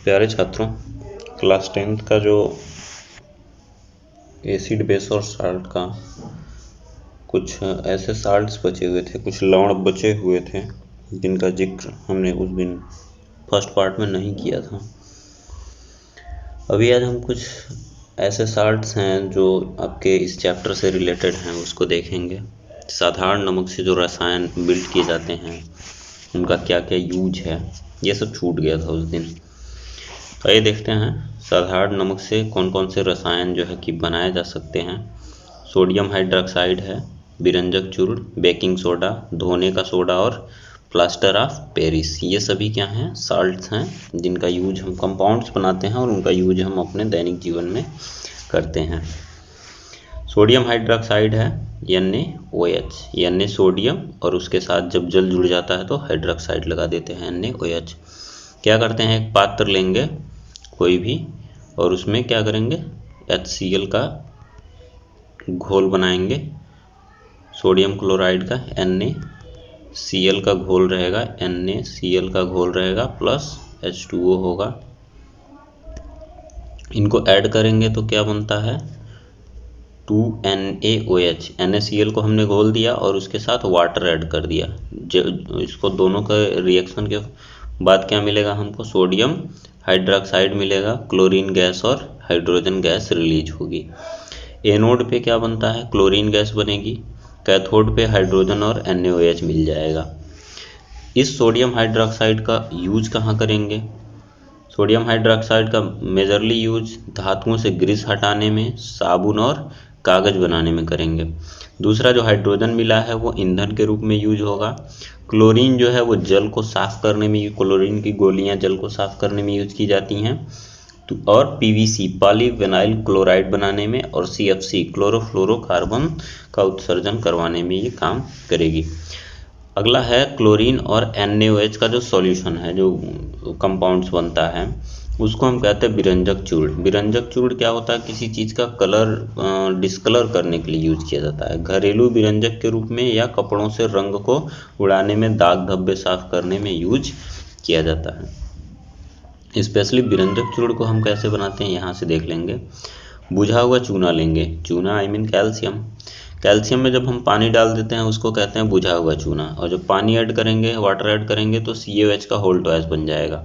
प्यारे छात्रों, class 10th का जो एसिड बेस और साल्ट का कुछ ऐसे साल्ट्स बचे हुए थे, कुछ लवण बचे हुए थे जिनका जिक्र हमने उस दिन फर्स्ट पार्ट में नहीं किया था। अभी आज हम कुछ ऐसे साल्ट्स हैं जो आपके इस चैप्टर से रिलेटेड हैं, उसको देखेंगे। साधारण नमक से जो रसायन बिल्ड किए जाते हैं उनका क्या क्या यूज है, ये सब छूट गया था उस दिन। तो ये देखते हैं साधारण नमक से कौन कौन से रसायन जो है कि बनाए जा सकते हैं। सोडियम हाइड्रोक्साइड है, विरंजक चूर्ण, बेकिंग सोडा, धोने का सोडा और प्लास्टर ऑफ पेरिस, ये सभी क्या हैं? साल्ट्स हैं जिनका यूज हम कंपाउंड्स बनाते हैं और उनका यूज हम अपने दैनिक जीवन में करते हैं। सोडियम हाइड्रोक्साइड है NaOH, Na सोडियम और उसके साथ जब जल जुड़ जाता है तो हाइड्रोक्साइड लगा देते हैं NaOH। क्या करते हैं, एक पात्र लेंगे कोई भी और उसमें क्या करेंगे, HCl का घोल बनाएंगे, सोडियम क्लोराइड का NaCl का घोल रहेगा, NaCl का घोल रहेगा प्लस H2O होगा। इनको ऐड करेंगे तो क्या बनता है, 2NaOH। NaCl को हमने घोल दिया और उसके साथ वाटर ऐड कर दिया। इसको दोनों का रिएक्शन के बाद क्या मिलेगा हमको, सोडियम हाइड्रोक्साइड मिलेगा, क्लोरीन गैस और हाइड्रोजन गैस रिलीज होगी। एनोड पे क्या बनता है, क्लोरीन गैस बनेगी। कैथोड पे हाइड्रोजन और NaOH मिल जाएगा। इस सोडियम हाइड्रोक्साइड का यूज कहाँ करेंगे? सोडियम हाइड्रोक्साइड का मेजरली यूज धातुओं से ग्रीस हटाने में, साबुन और कागज बनाने में करेंगे। दूसरा जो हाइड्रोजन मिला है वो ईंधन के रूप में यूज होगा। क्लोरीन जो है वो जल को साफ करने में, क्लोरीन की गोलियां जल को साफ करने में यूज की जाती हैं। और PVC पॉलीविनाइल क्लोराइड बनाने में और CFC क्लोरोफ्लोरोकार्बन का उत्सर्जन करवाने में ये काम करेगी। अगला है क्लोरीन और NaOH का जो सॉल्यूशन है, जो कंपाउंड्स बनता है उसको हम कहते हैं विरंजक चूर्ण। विरंजक चूर्ण क्या होता है, किसी चीज़ का कलर डिस्कलर करने के लिए यूज किया जाता है, घरेलू विरंजक के रूप में या कपड़ों से रंग को उड़ाने में, दाग धब्बे साफ करने में यूज किया जाता है। स्पेशली विरंजक चूर्ण को हम कैसे बनाते हैं यहाँ से देख लेंगे। बुझा हुआ चूना लेंगे, चूना आई मीन कैल्शियम। कैल्शियम में जब हम पानी डाल देते हैं उसको कहते हैं बुझा हुआ चूना, और जब पानी ऐड करेंगे, वाटर ऐड करेंगे तो CaOH का होल टॉयस बन जाएगा।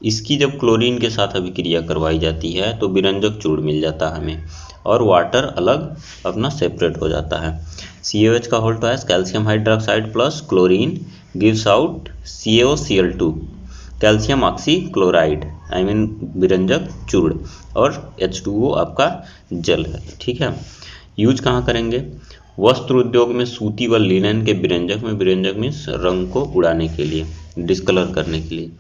इसकी जब क्लोरीन के साथ अभिक्रिया करवाई जाती है तो विरंजक चूर्ण मिल जाता है हमें, और वाटर अलग अपना सेपरेट हो जाता है। CaOH का होल टॉयस calcium hydroxide plus chlorine gives out CaOCl2, calcium oxy chloride I mean विरंजक चूर्ण, और H2O आपका जल है। ठीक है, यूज कहाँ करेंगे? वस्त्र उद्योग में सूती व लिनन के विरंजक में, विरंजक मीन्स रंग को उड़ाने के लिए, डिस्कलर करने के लिए।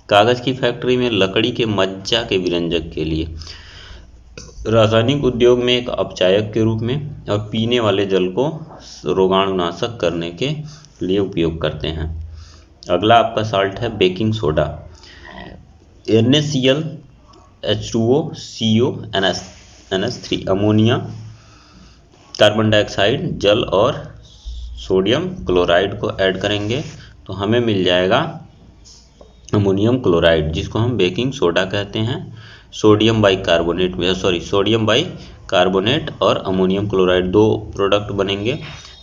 कागज की फैक्ट्री में लकड़ी के मज्जा के विरंजक के लिए। रासायनिक उद्योग में एक अपचायक के रूप में, और पीने वाले जल को रोगाणुनाशक करने के लिए उपयोग करते हैं। अगला आपका साल्ट है baking soda. NaCl, H2O, CO, NH3, ammonia, carbon dioxide, जल और सोडियम क्लोराइड को ऐड करेंगे तो हमें मिल जाएगा अमोनियम क्लोराइड, जिसको हम बेकिंग सोडा कहते हैं। सोडियम बाइकार्बोनेट में, सोडियम बाइकार्बोनेट और अमोनियम क्लोराइड दो प्रोडक्ट बनेंगे।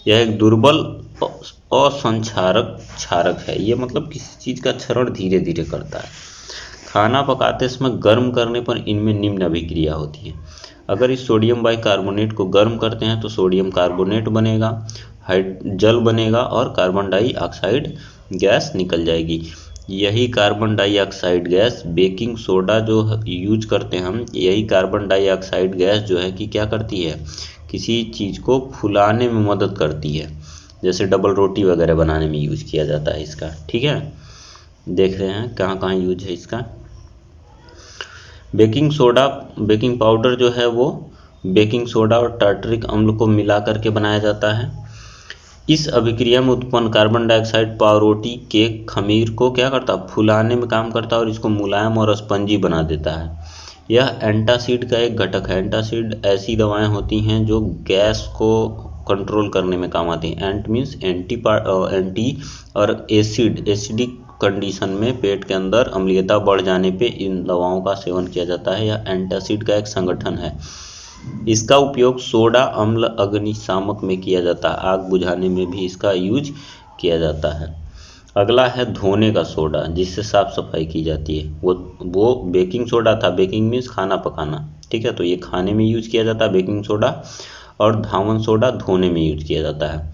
यह एक दुर्बल असंक्षारक है, ये मतलब किसी चीज़ का क्षरण धीरे धीरे करता है। खाना पकाते समय गर्म करने पर इनमें निम्न अभिक्रिया होती है। अगर इस सोडियम बाइकार्बोनेट को गर्म करते हैं तो सोडियम कार्बोनेट बनेगा, जल बनेगा और कार्बन डाइऑक्साइड गैस निकल जाएगी। यही carbon dioxide gas, baking soda जो यूज करते हैं हम, यही कार्बन डाइऑक्साइड गैस जो है कि क्या करती है, किसी चीज़ को फुलाने में मदद करती है, जैसे डबल रोटी वगैरह बनाने में यूज किया जाता है इसका। ठीक है, देख रहे हैं कहाँ कहाँ यूज है इसका। बेकिंग सोडा, बेकिंग पाउडर जो है वो बेकिंग सोडा और टार्टरिक अम्ल को मिला करके बनाया जाता है। इस अभिक्रिया में उत्पन्न कार्बन डाइऑक्साइड पावरोटी के खमीर को क्या करता है, फुलाने में काम करता है और इसको मुलायम और स्पंजी बना देता है। यह एंटासिड का एक घटक है। एंटासिड ऐसी दवाएं होती हैं जो गैस को कंट्रोल करने में काम आती हैं। एंट मीन्स एंटी और एसिडिक कंडीशन में पेट के अंदर अम्लीयता बढ़ जाने पे इन दवाओं का सेवन किया जाता है। यह एंटासिड का एक संगठन है। इसका उपयोग सोडा अम्ल अग्निशामक में किया जाता है, आग बुझाने में भी इसका यूज किया जाता है। अगला है धोने का सोडा, जिससे साफ सफाई की जाती है। वो बेकिंग सोडा था। बेकिंग मीन्स खाना पकाना, ठीक है। तो ये खाने में यूज किया जाता है बेकिंग सोडा, और धावन सोडा धोने में यूज किया जाता है।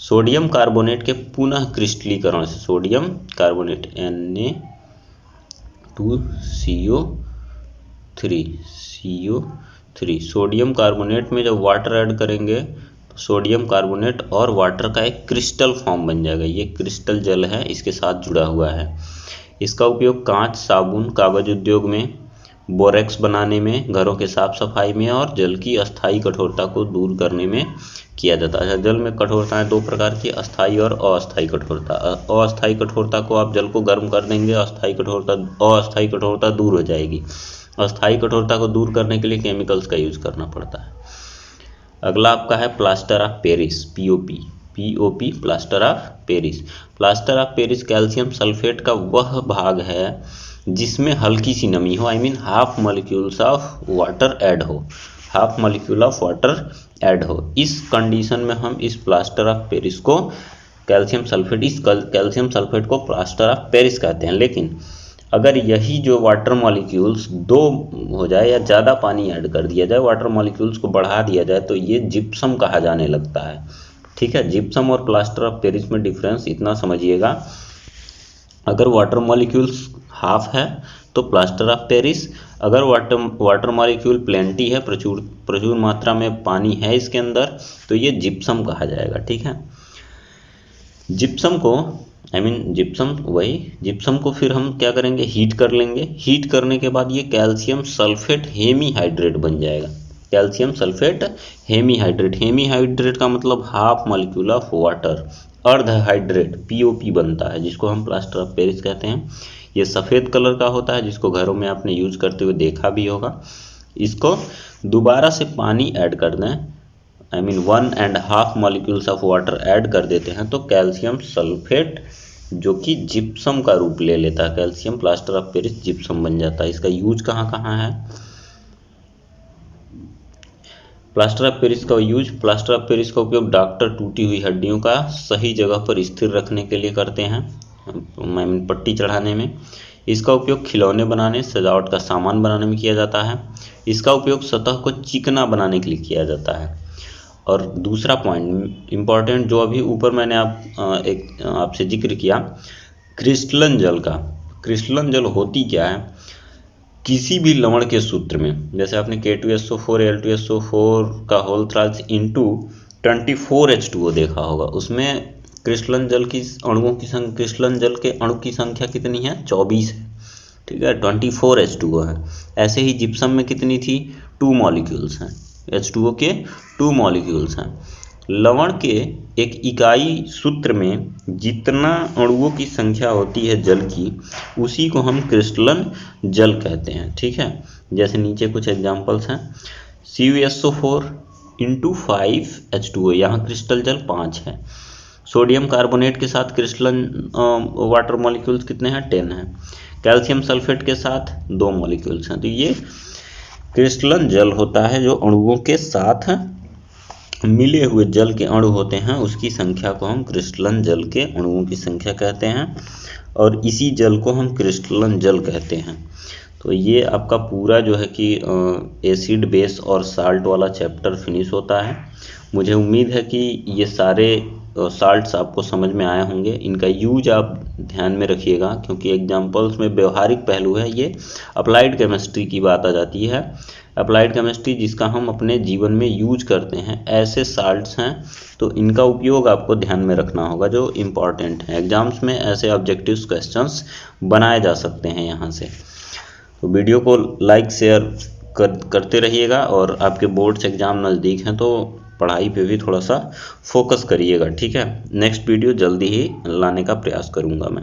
सोडियम कार्बोनेट के पुनः क्रिस्टलीकरण से, sodium carbonate Na2CO3 sodium carbonate में जब वाटर ऐड करेंगे तो सोडियम कार्बोनेट और वाटर का एक क्रिस्टल फॉर्म बन जाएगा। ये क्रिस्टल जल है, इसके साथ जुड़ा हुआ है। इसका उपयोग कांच, साबुन, कागज उद्योग में, बोरेक्स बनाने में, घरों के साफ सफाई में और जल की अस्थायी कठोरता को दूर करने में किया जाता है। जल में कठोरता है दो प्रकार की, अस्थायी और अस्थायी कठोरता। अस्थायी कठोरता को आप जल को गर्म कर देंगे, अस्थायी कठोरता दूर हो जाएगी। अस्थायी कठोरता को दूर करने के लिए केमिकल्स का यूज करना पड़ता है। अगला आपका है plaster of Paris, POP, plaster of Paris. Plaster of Paris calcium sulphate का वह भाग है जिसमें हल्की सी नमी हो, I mean half molecules of water add हो। इस कंडीशन में हम इस प्लास्टर ऑफ पेरिस को कैल्शियम सल्फेट को प्लास्टर ऑफ पेरिस कहते हैं। लेकिन अगर यही जो वाटर मॉलिक्यूल्स दो हो जाए या ज़्यादा पानी ऐड कर दिया जाए, वाटर मॉलिक्यूल्स को बढ़ा दिया जाए, तो ये जिप्सम कहा जाने लगता है, ठीक है। जिप्सम और प्लास्टर ऑफ पेरिस में डिफरेंस इतना समझिएगा, अगर वाटर मॉलिक्यूल्स हाफ है तो प्लास्टर ऑफ पेरिस, अगर वाटर मॉलिक्यूल प्लेंटी है, प्रचुर मात्रा में पानी है इसके अंदर, तो ये जिप्सम कहा जाएगा, ठीक है। जिप्सम को फिर हम क्या करेंगे, हीट कर लेंगे। हीट करने के बाद ये कैल्शियम सल्फेट हेमीहाइड्रेट बन जाएगा। कैल्शियम सल्फेट हेमीहाइड्रेट का मतलब हाफ मॉलिक्यूल ऑफ वाटर, अर्धहाइड्रेट पीओपी बनता है, जिसको हम प्लास्टर ऑफ पेरिस कहते हैं। ये सफ़ेद कलर का होता है, जिसको घरों में आपने यूज करते हुए देखा भी होगा। इसको दोबारा से पानी ऐड कर दें, I mean 1.5 molecules of water add कर देते हैं, तो कैल्शियम सल्फेट जो कि जिप्सम का रूप ले लेता है, calcium plaster of Paris gypsum बन जाता है। इसका यूज कहाँ कहाँ है? प्लास्टर ऑफ पेरिस का उपयोग डॉक्टर टूटी हुई हड्डियों का सही जगह पर स्थिर रखने के लिए करते हैं, आई मीन पट्टी चढ़ाने में। इसका उपयोग खिलौने बनाने, सजावट का सामान बनाने में किया जाता है। इसका उपयोग सतह को चिकना बनाने के लिए किया जाता है। और दूसरा पॉइंट इम्पॉर्टेंट जो अभी ऊपर मैंने आपसे जिक्र किया, क्रिस्टलन जल का। क्रिस्टलन जल होती क्या है? किसी भी लवण के सूत्र में, जैसे आपने K2SO4 Al2SO4 का होल थ्राल्स इंटू 24H2O देखा होगा, उसमें क्रिस्टलन जल के अणु की संख्या कितनी है? 24 है, ठीक है। 24H2O है। ऐसे ही जिप्सम में कितनी थी? 2 मॉलिक्यूल्स हैं, H2O के 2 मॉलिक्यूल्स हैं। लवण के एक इकाई सूत्र में जितना अणुओं की संख्या होती है जल की, उसी को हम क्रिस्टलन जल कहते हैं, ठीक है। जैसे नीचे कुछ एग्जांपल्स हैं, CuSO4 × 5H2O, यहाँ क्रिस्टल जल 5 है। सोडियम कार्बोनेट के साथ क्रिस्टलन वाटर मॉलिक्यूल्स कितने हैं? 10 हैं। कैल्शियम सल्फेट के साथ 2 मॉलिक्यूल्स हैं। तो ये क्रिस्टलन जल होता है, जो अणुओं के साथ मिले हुए जल के अणु होते हैं, उसकी संख्या को हम क्रिस्टलन जल के अणुओं की संख्या कहते हैं, और इसी जल को हम क्रिस्टलन जल कहते हैं। तो ये आपका पूरा जो है कि एसिड, बेस और साल्ट वाला चैप्टर फिनिश होता है। मुझे उम्मीद है कि ये सारे साल्ट्स आपको समझ में आए होंगे। इनका यूज आप ध्यान में रखिएगा, क्योंकि एग्जाम्पल्स में व्यवहारिक पहलू है। ये अप्लाइड केमिस्ट्री की बात आ जाती है। अप्लाइड केमिस्ट्री जिसका हम अपने जीवन में यूज करते हैं, ऐसे साल्ट्स हैं, तो इनका उपयोग आपको ध्यान में रखना होगा, जो इम्पॉर्टेंट है। एग्जाम्स में ऐसे ऑब्जेक्टिव क्वेश्चंस बनाए जा सकते हैं यहाँ से। तो वीडियो को लाइक शेयर करते रहिएगा, और आपके बोर्ड्स एग्जाम नज़दीक हैं तो पढ़ाई पे भी थोड़ा सा फोकस करिएगा, ठीक है। नेक्स्ट वीडियो जल्दी ही लाने का प्रयास करूँगा मैं।